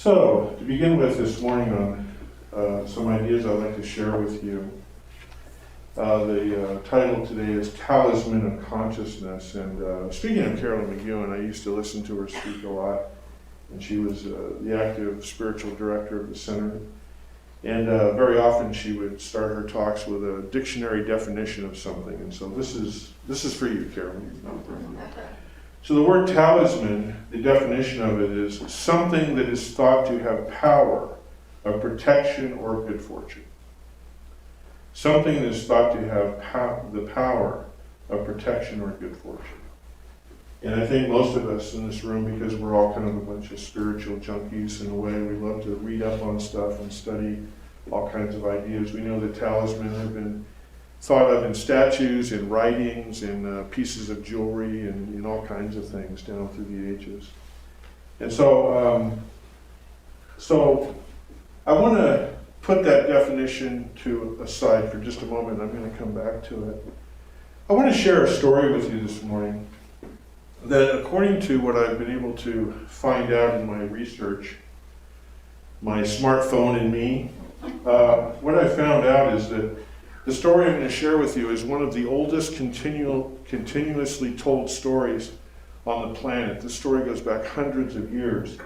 So, to begin with this morning on some ideas I'd like to share with you. The title today is Talisman of Consciousness. And speaking of Carolyn McEwen, I used to listen to her speak a lot. And she was the active spiritual director of the center. And very often she would start her talks with a dictionary definition of something. And so this is for you, Carolyn. So the word talisman, the definition of it is something that is thought to have power of protection or good fortune. Something that is thought to have the power of protection or good fortune. And I think most of us in this room, because we're all kind of a bunch of spiritual junkies in a way, we love to read up on stuff and study all kinds of ideas. We know that talisman have been thought of in statues, in writings, in pieces of jewelry, and in all kinds of things down through the ages. And so I want to put that definition aside for just a moment. I'm going to come back to it. I want to share a story with you this morning that, according to what I've been able to find out in my research, my smartphone and me, what I found out is that the story I'm going to share with you is one of the oldest continuously told stories on the planet. This story goes back hundreds of years.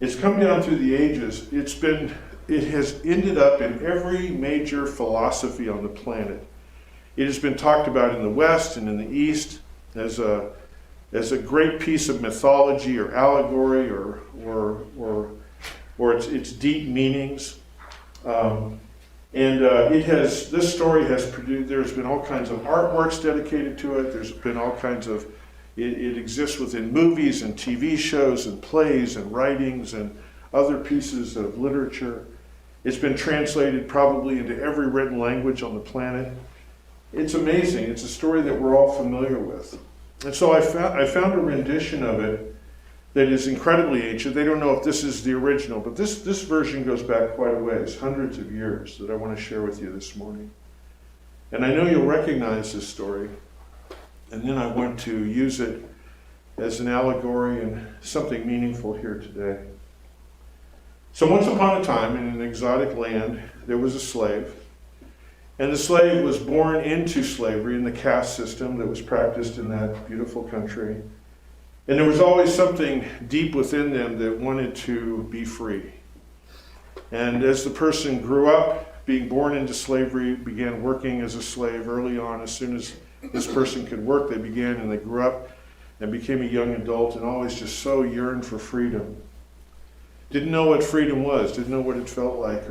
It's come down through the ages. It has ended up in every major philosophy on the planet. It has been talked about in the West and in the East as a great piece of mythology or allegory or its deep meanings. This story has produced, there's been all kinds of artworks dedicated to it. There's been all kinds of, it exists within movies and TV shows and plays and writings and other pieces of literature. It's been translated probably into every written language on the planet. It's amazing. It's a story that we're all familiar with. And so I found a rendition of it that is incredibly ancient. They don't know if this is the original, but this version goes back quite a ways, hundreds of years, that I want to share with you this morning. And I know you'll recognize this story, and then I want to use it as an allegory and something meaningful here today. So once upon a time, in an exotic land, there was a slave, and the slave was born into slavery in the caste system that was practiced in that beautiful country. And there was always something deep within them that wanted to be free. And as the person grew up, being born into slavery, began working as a slave early on. As soon as this person could work, they began and they grew up and became a young adult and always just so yearned for freedom. Didn't know what freedom was, didn't know what it felt like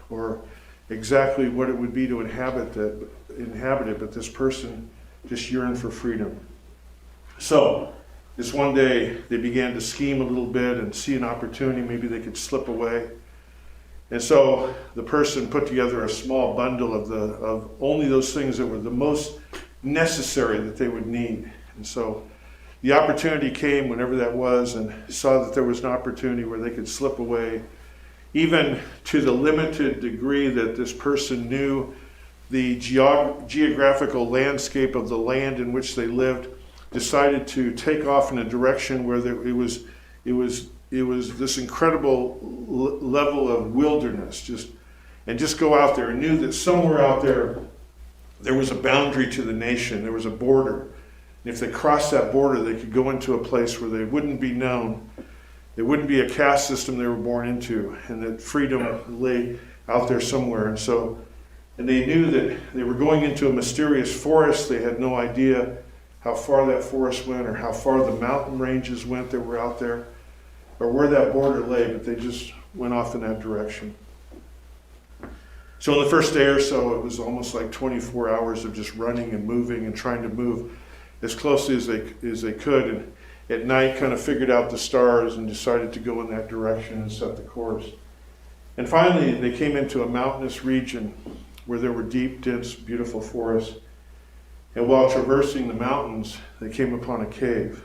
or exactly what it would be to inhabit it, but this person just yearned for freedom. So, this one day, they began to scheme a little bit and see an opportunity. Maybe they could slip away. And so the person put together a small bundle of only those things that were the most necessary that they would need. And so the opportunity came, whenever that was, and saw that there was an opportunity where they could slip away, even to the limited degree that this person knew the geographical landscape of the land in which they lived, decided to take off in a direction where it was this incredible level of wilderness, just go out there, and knew that somewhere out there was a boundary to the nation, there was a border. And if they crossed that border, they could go into a place where they wouldn't be known. There wouldn't be a caste system they were born into, and that freedom lay out there somewhere. And they knew that they were going into a mysterious forest. They had no idea how far that forest went or how far the mountain ranges went that were out there or where that border lay, but they just went off in that direction. So in the first day or so, it was almost like 24 hours of just running and moving and trying to move as closely as they could, and at night kind of figured out the stars and decided to go in that direction and set the course. And finally, they came into a mountainous region where there were deep, dense, beautiful forests. And while traversing the mountains, they came upon a cave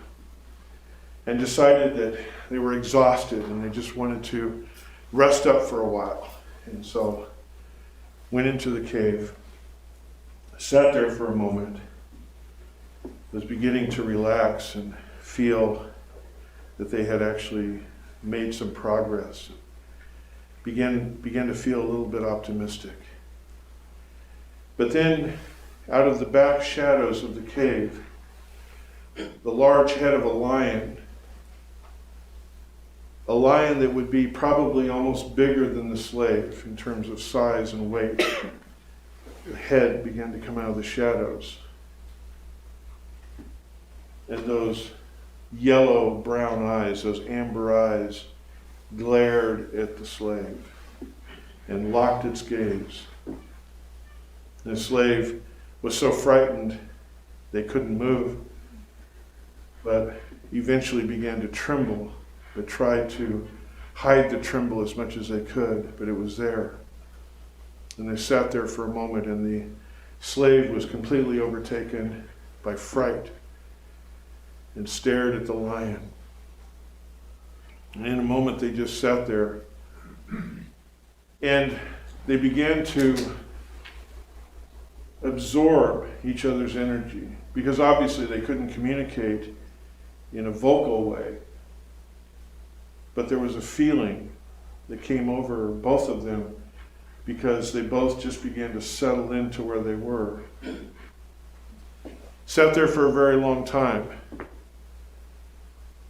and decided that they were exhausted and they just wanted to rest up for a while. And so went into the cave, sat there for a moment, was beginning to relax and feel that they had actually made some progress, began to feel a little bit optimistic. But then, out of the back shadows of the cave, the large head of a lion that would be probably almost bigger than the slave in terms of size and weight, the head began to come out of the shadows. And those yellow-brown eyes, those amber eyes, glared at the slave and locked its gaze. The slave was so frightened they couldn't move, but eventually began to tremble, but tried to hide the tremble as much as they could, but it was there. And they sat there for a moment, and the slave was completely overtaken by fright and stared at the lion. And in a moment they just sat there, and they began to absorb each other's energy, because obviously they couldn't communicate in a vocal way, but there was a feeling that came over both of them because they both just began to settle into where they were. Sat there for a very long time.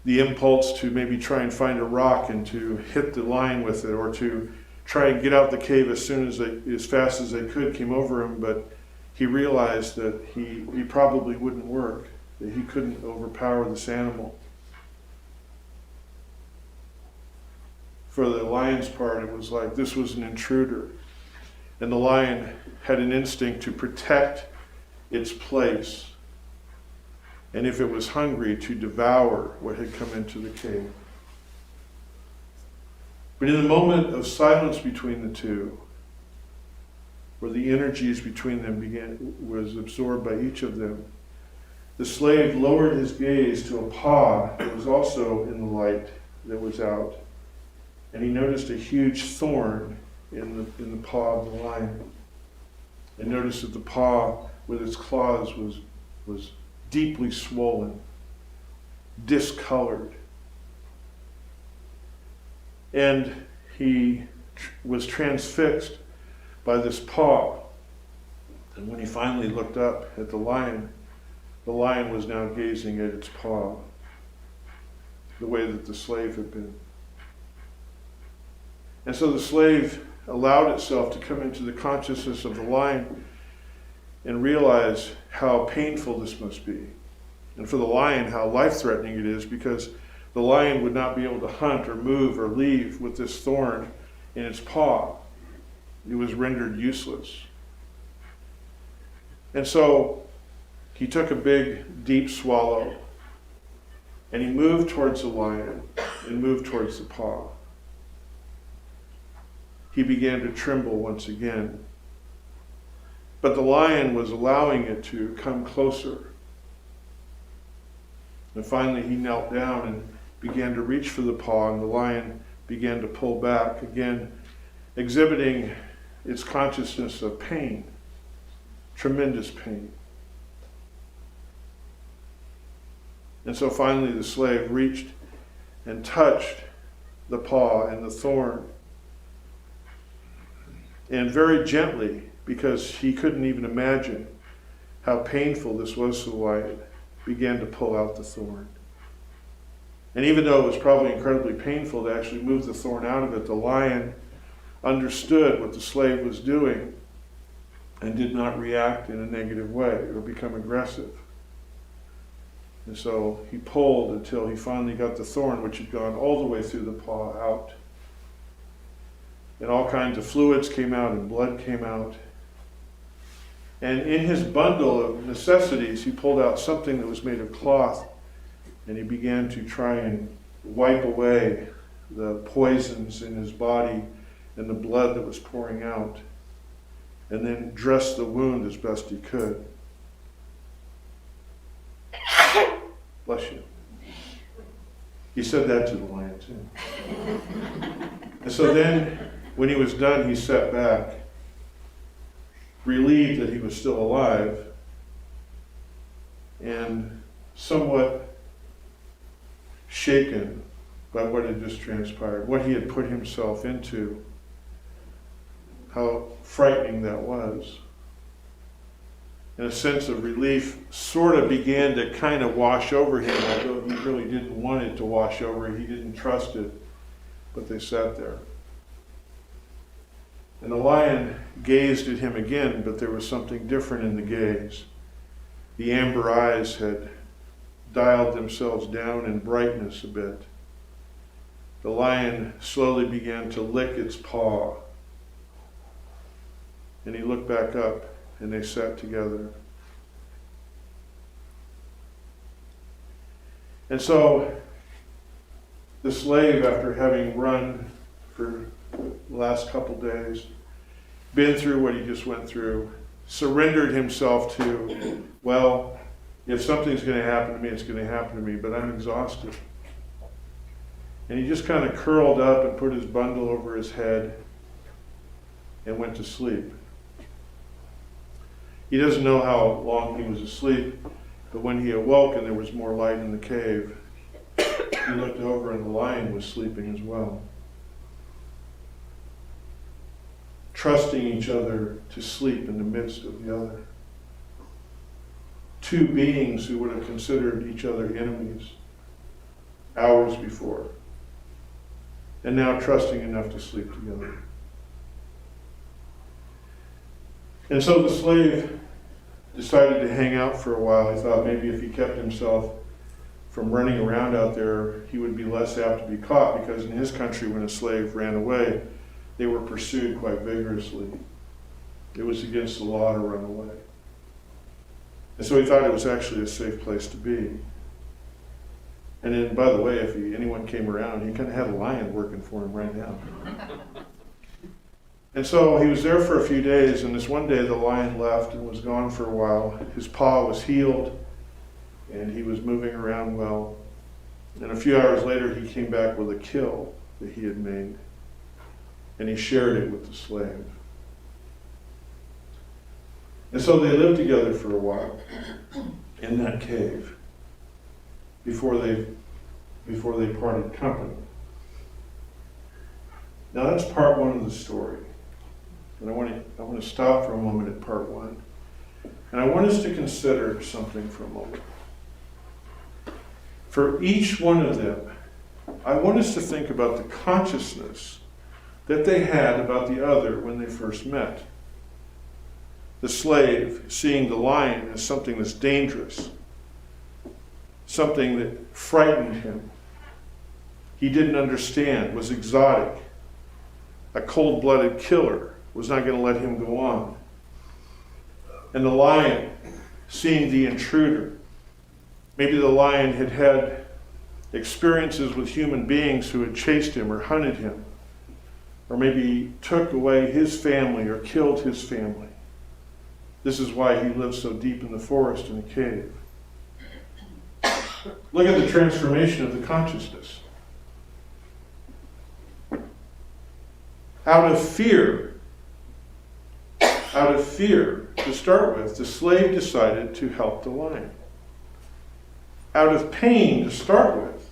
The impulse to maybe try and find a rock and to hit the lion with it, or to try and get out the cave as fast as they could, came over him, but he realized that he probably wouldn't work, that he couldn't overpower this animal. For the lion's part, it was like this was an intruder, and the lion had an instinct to protect its place, and if it was hungry, to devour what had come into the cave. But in the moment of silence between the two, where the energies between them was absorbed by each of them, the slave lowered his gaze to a paw that was also in the light that was out, and he noticed a huge thorn in the paw of the lion, and noticed that the paw with its claws was deeply swollen, discolored, and he was transfixed by this paw. And when he finally looked up at the lion was now gazing at its paw, the way that the slave had been. And so the slave allowed itself to come into the consciousness of the lion and realize how painful this must be. And for the lion, how life-threatening it is, because the lion would not be able to hunt or move or leave with this thorn in its paw. It was rendered useless. And so he took a big, deep swallow, and he moved towards the lion and moved towards the paw. He began to tremble once again, but the lion was allowing it to come closer. And finally he knelt down and began to reach for the paw, and the lion began to pull back, again exhibiting its consciousness of pain, tremendous pain. And so finally the slave reached and touched the paw and the thorn, and very gently, because he couldn't even imagine how painful this was to the lion, began to pull out the thorn. And even though it was probably incredibly painful to actually move the thorn out of it, the lion understood what the slave was doing and did not react in a negative way or become aggressive. And so he pulled until he finally got the thorn, which had gone all the way through the paw, out. And all kinds of fluids came out and blood came out. And in his bundle of necessities, he pulled out something that was made of cloth, and he began to try and wipe away the poisons in his body and the blood that was pouring out, and then dress the wound as best he could. Bless you. He said that to the lion too. And so then, when he was done, he sat back, relieved that he was still alive, and somewhat shaken by what had just transpired, what he had put himself into, how frightening that was. And a sense of relief sort of began to kind of wash over him, although he really didn't want it to wash over. He didn't trust it, but they sat there. And the lion gazed at him again, but there was something different in the gaze. The amber eyes had dialed themselves down in brightness a bit. The lion slowly began to lick its paw. And he looked back up, and they sat together. And so the slave, after having run for the last couple days, been through what he just went through, surrendered himself to, well, if something's going to happen to me, it's going to happen to me, but I'm exhausted. And he just kind of curled up and put his bundle over his head and went to sleep. He doesn't know how long he was asleep, but when he awoke and there was more light in the cave, he looked over and the lion was sleeping as well. Trusting each other to sleep in the midst of the other. Two beings who would have considered each other enemies hours before, and now trusting enough to sleep together. And so the slave decided to hang out for a while. He thought maybe if he kept himself from running around out there, he would be less apt to be caught, because in his country, when a slave ran away, they were pursued quite vigorously. It was against the law to run away. And so he thought it was actually a safe place to be. And then, by the way, if anyone came around, he kind of had a lion working for him right now. And so he was there for a few days, and this one day the lion left and was gone for a while. His paw was healed, and he was moving around well. And a few hours later, he came back with a kill that he had made, and he shared it with the slave. And so they lived together for a while in that cave before they parted company. Now that's part one of the story. And I want to stop for a moment at part one. And I want us to consider something for a moment. For each one of them, I want us to think about the consciousness that they had about the other when they first met. The slave seeing the lion as something that's dangerous, something that frightened him. He didn't understand, was exotic, a cold-blooded killer, was not going to let him go on. And the lion seeing the intruder. Maybe the lion had had experiences with human beings who had chased him or hunted him, or maybe took away his family or killed his family. This is why he lived so deep in the forest in a cave. Look at the transformation of the consciousness. Out of fear, to start with, the slave decided to help the lion. Out of pain, to start with,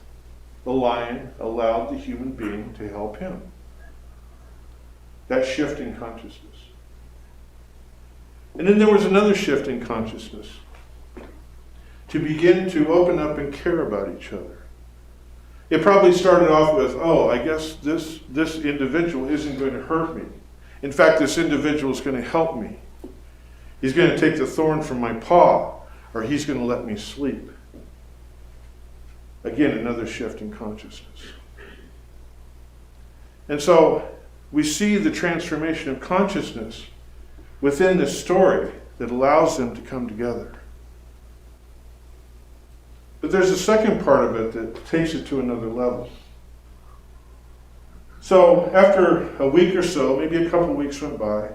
the lion allowed the human being to help him. That shift in consciousness. And then there was another shift in consciousness. To begin to open up and care about each other. It probably started off with, oh, I guess this individual isn't going to hurt me. In fact, this individual is going to help me. He's going to take the thorn from my paw, or he's going to let me sleep. Again, another shift in consciousness. And so we see the transformation of consciousness within this story that allows them to come together. But there's a second part of it that takes it to another level. So after a week or so, maybe a couple weeks went by,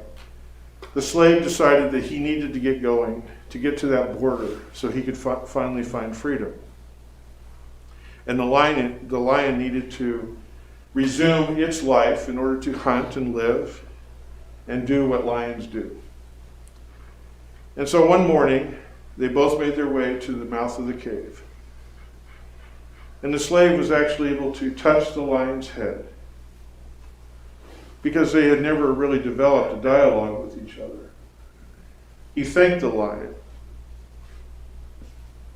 the slave decided that he needed to get going to get to that border so he could finally find freedom. And the lion needed to resume its life in order to hunt and live and do what lions do. And so one morning, they both made their way to the mouth of the cave. And the slave was actually able to touch the lion's head, because they had never really developed a dialogue with each other. He thanked the lion,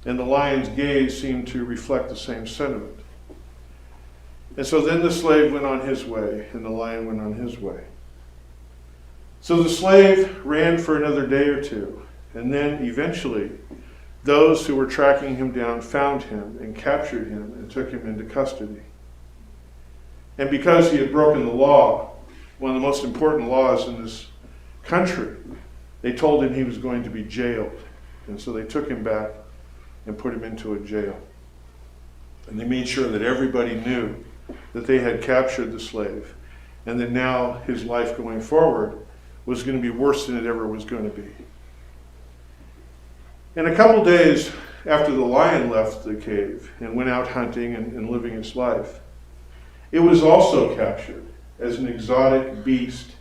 and the lion's gaze seemed to reflect the same sentiment. And so then the slave went on his way, and the lion went on his way. So the slave ran for another day or two, and then eventually those who were tracking him down found him and captured him and took him into custody. And because he had broken the law, one of the most important laws in this country, they told him he was going to be jailed. And so they took him back and put him into a jail. And they made sure that everybody knew that they had captured the slave, and that now his life going forward was going to be worse than it ever was going to be. And a couple days after the lion left the cave and went out hunting and living its life, it was also captured as an exotic beast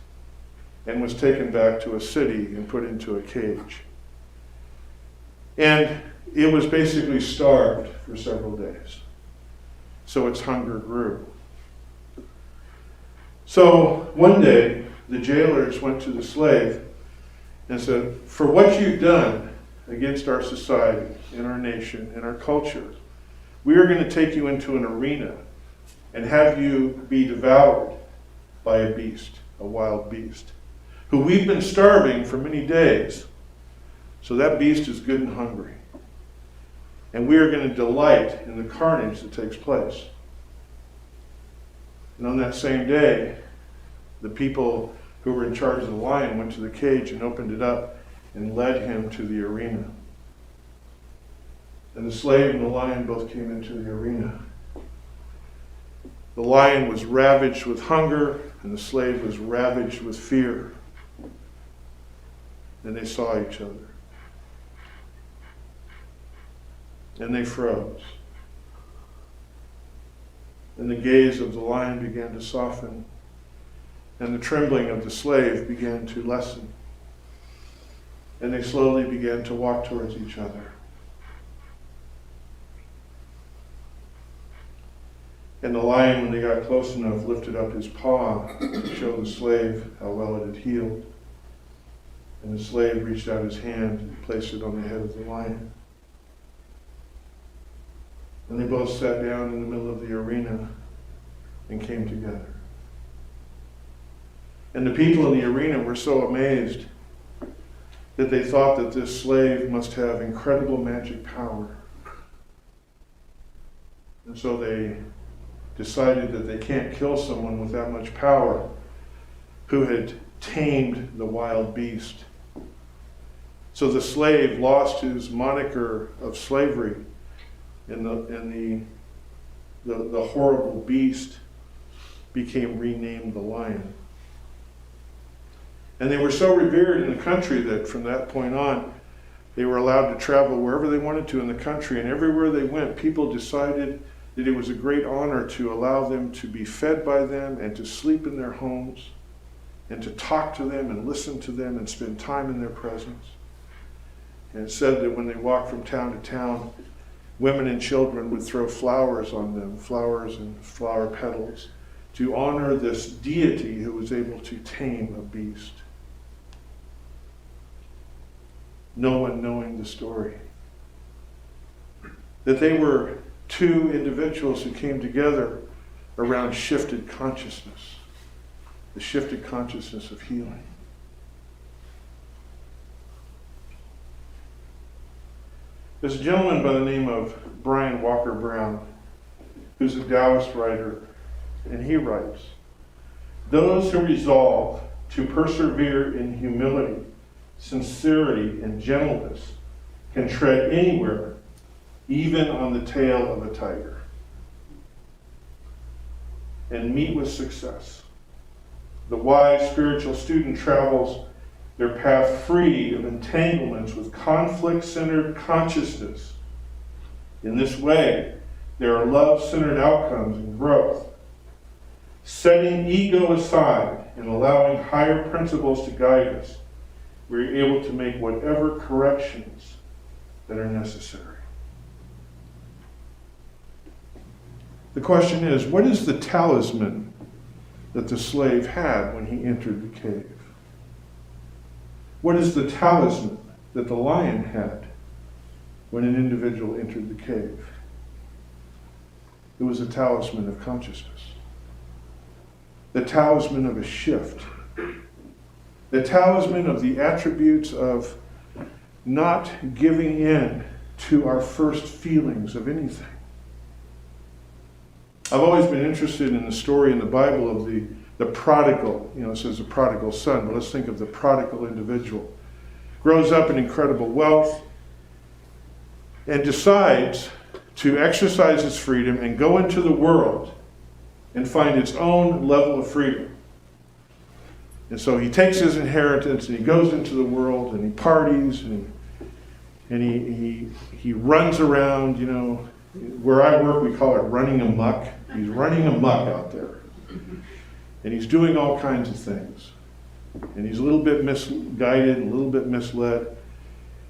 and was taken back to a city and put into a cage. And it was basically starved for several days. So its hunger grew. So one day, the jailers went to the slave and said, "For what you've done against our society and our nation and our culture, we are going to take you into an arena and have you be devoured by a beast, a wild beast, who we've been starving for many days. So that beast is good and hungry. And we are going to delight in the carnage that takes place." And on that same day, the people who were in charge of the lion went to the cage and opened it up and led him to the arena. And the slave and the lion both came into the arena. The lion was ravaged with hunger, and the slave was ravaged with fear. And they saw each other. And they froze. And the gaze of the lion began to soften, and the trembling of the slave began to lessen. And they slowly began to walk towards each other. And the lion, when they got close enough, lifted up his paw to show the slave how well it had healed. And the slave reached out his hand and placed it on the head of the lion. And they both sat down in the middle of the arena and came together. And the people in the arena were so amazed that they thought that this slave must have incredible magic power. And so they decided that they can't kill someone with that much power who had tamed the wild beast. So the slave lost his moniker of slavery, and the horrible beast became renamed the lion. And they were so revered in the country that from that point on, they were allowed to travel wherever they wanted to in the country, and everywhere they went, people decided that it was a great honor to allow them to be fed by them and to sleep in their homes and to talk to them and listen to them and spend time in their presence. And it said that when they walked from town to town, women and children would throw flowers on them, flowers and flower petals, to honor this deity who was able to tame a beast. No one knowing the story. That they were two individuals who came together around shifted consciousness, the shifted consciousness of healing. There's a gentleman by the name of Brian Walker Brown, who's a Taoist writer, and he writes, "Those who resolve to persevere in humility, sincerity, and gentleness can tread anywhere, even on the tail of a tiger, and meet with success. The wise spiritual student travels their path free of entanglements with conflict-centered consciousness. In this way, there are love-centered outcomes and growth. Setting ego aside and allowing higher principles to guide us, we're able to make whatever corrections that are necessary." The question is, what is the talisman that the slave had when he entered the cave? What is the talisman that the lion had when an individual entered the cave? It was a talisman of consciousness. The talisman of a shift. The talisman of the attributes of not giving in to our first feelings of anything. I've always been interested in the story in the Bible of the prodigal. It says the prodigal son, but let's think of the prodigal individual. Grows up in incredible wealth and decides to exercise his freedom and go into the world and find its own level of freedom. And so he takes his inheritance and he goes into the world and he parties and he runs around, where I work we call it running amok. He's running amok out there. And he's doing all kinds of things. And he's a little bit misguided, a little bit misled.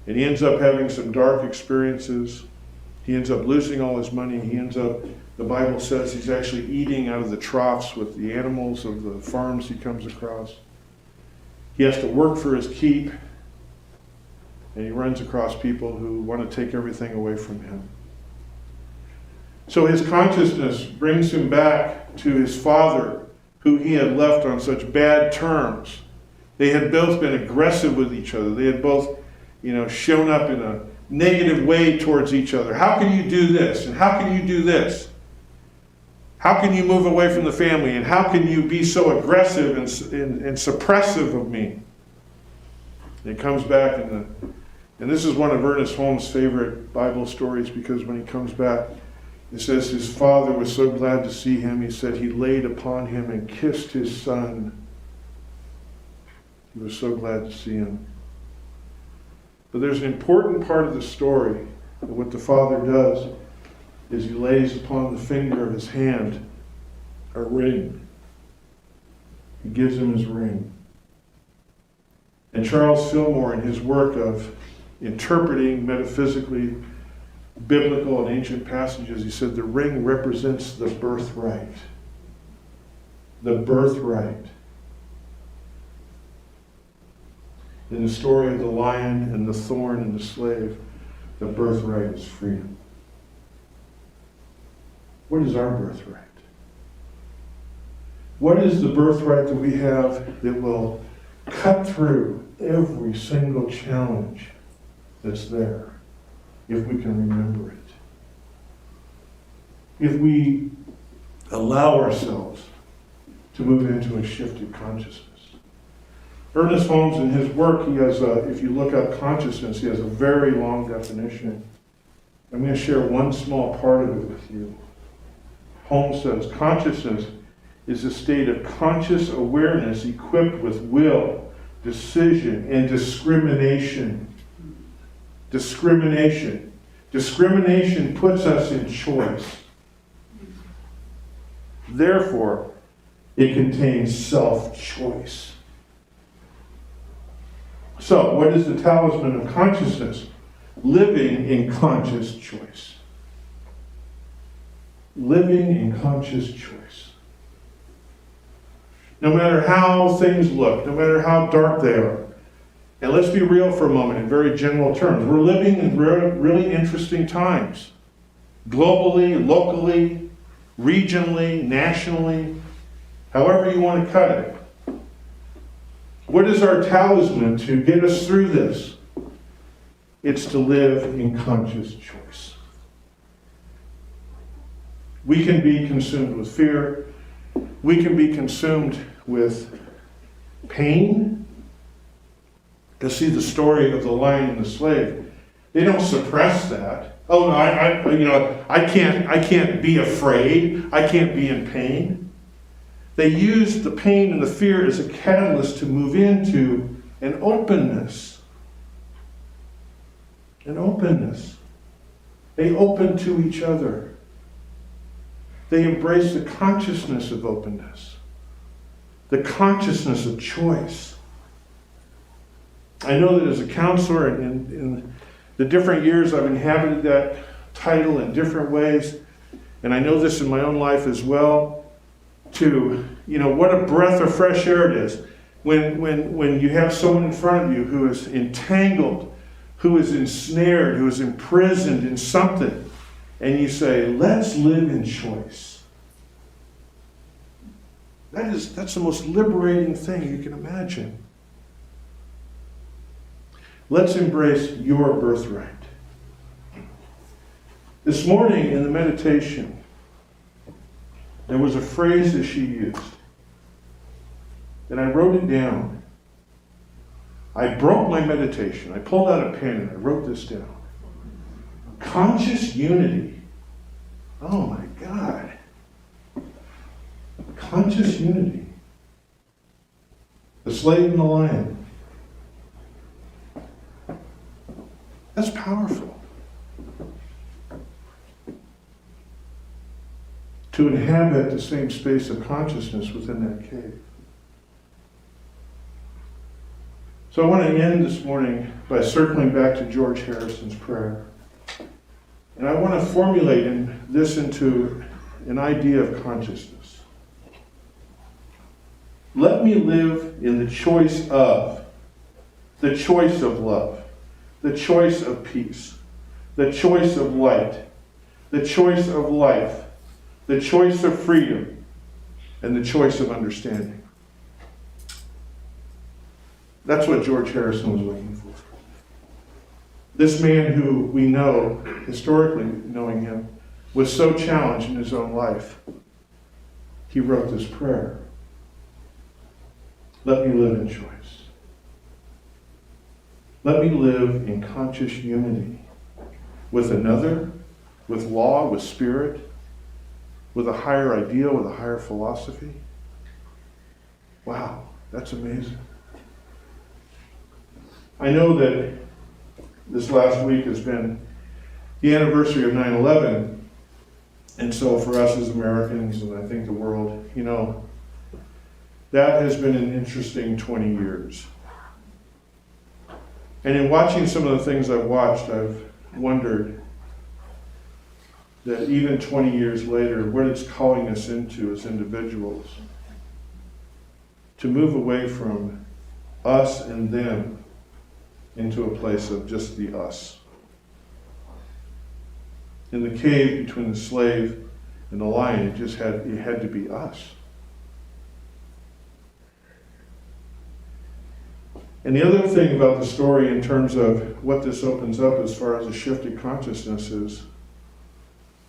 And he ends up having some dark experiences. He ends up losing all his money. The Bible says he's actually eating out of the troughs with the animals of the farms he comes across. He has to work for his keep. And he runs across people who want to take everything away from him. So his consciousness brings him back to his father, who he had left on such bad terms. They had both been aggressive with each other. They had both, shown up in a negative way towards each other. How can you do this? And how can you do this? How can you move away from the family? And how can you be so aggressive and suppressive of me? And it comes back, and this is one of Ernest Holmes' favorite Bible stories, because when he comes back, it says his father was so glad to see him, he said he laid upon him and kissed his son. He was so glad to see him. But there's an important part of the story that what the father does is he lays upon the finger of his hand a ring. He gives him his ring. And Charles Fillmore, in his work of interpreting metaphysically biblical and ancient passages, he said the ring represents the birthright. The birthright. In the story of the lion and the thorn and the slave, the birthright is freedom. What is our birthright? What is the birthright that we have that will cut through every single challenge that's there, if we can remember it? If we allow ourselves to move into a shifted consciousness. Ernest Holmes, in his work, he has, if you look up consciousness, he has a very long definition. I'm going to share one small part of it with you. Holmes says, consciousness is a state of conscious awareness equipped with will, decision, and discrimination. Discrimination. Discrimination puts us in choice. Therefore, it contains self-choice. So, what is the talisman of consciousness? Living in conscious choice. Living in conscious choice. No matter how things look, no matter how dark they are, and let's be real for a moment in very general terms, we're living in really interesting times. Globally, locally, regionally, nationally, however you want to cut it. What is our talisman to get us through this? It's to live in conscious choice. We can be consumed with fear. We can be consumed with pain. To see the story of the lion and the slave, they don't suppress that. Oh no, I can't be afraid. I can't be in pain. They use the pain and the fear as a catalyst to move into an openness. An openness. They open to each other. They embrace the consciousness of openness. The consciousness of choice. I know that as a counselor in the different years I've inhabited that title in different ways, and I know this in my own life as well, to, what a breath of fresh air it is. When you have someone in front of you who is entangled, who is ensnared, who is imprisoned in something, and you say, let's live in choice. That's the most liberating thing you can imagine. Let's embrace your birthright. This morning in the meditation, there was a phrase that she used, and I wrote it down. I broke my meditation. I pulled out a pen and I wrote this down. Conscious unity. Oh my God. Conscious unity. The slave and the lion. That's powerful. To inhabit the same space of consciousness within that cave. So I want to end this morning by circling back to George Harrison's prayer. And I want to formulate this into an idea of consciousness. Let me live in the choice of love, the choice of peace, the choice of light, the choice of life, the choice of freedom, and the choice of understanding. That's what George Harrison was looking for. This man who we know, historically knowing him, was so challenged in his own life, he wrote this prayer. Let me live in choice. Let me live in conscious unity with another, with law, with spirit, with a higher ideal, with a higher philosophy. Wow, that's amazing. I know that this last week has been the anniversary of 9/11, and so for us as Americans, and I think the world, that has been an interesting 20 years. And in watching some of the things I've watched, I've wondered that even 20 years later, what it's calling us into as individuals, to move away from us and them into a place of just the us. In the cave between the slave and the lion, it had to be us. And the other thing about the story in terms of what this opens up as far as a shifted consciousness is,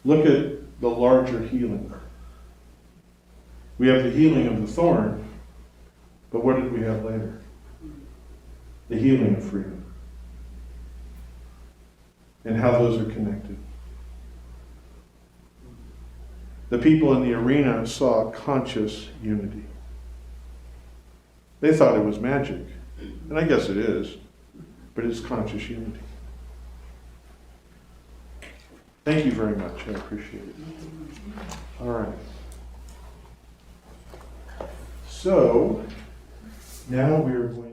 look at the larger healing. We have the healing of the thorn, but what did we have later? The healing of freedom. And how those are connected. The people in the arena saw conscious unity. They thought it was magic. And I guess it is. But it's conscious unity. Thank you very much. I appreciate it. All right. So, now we are going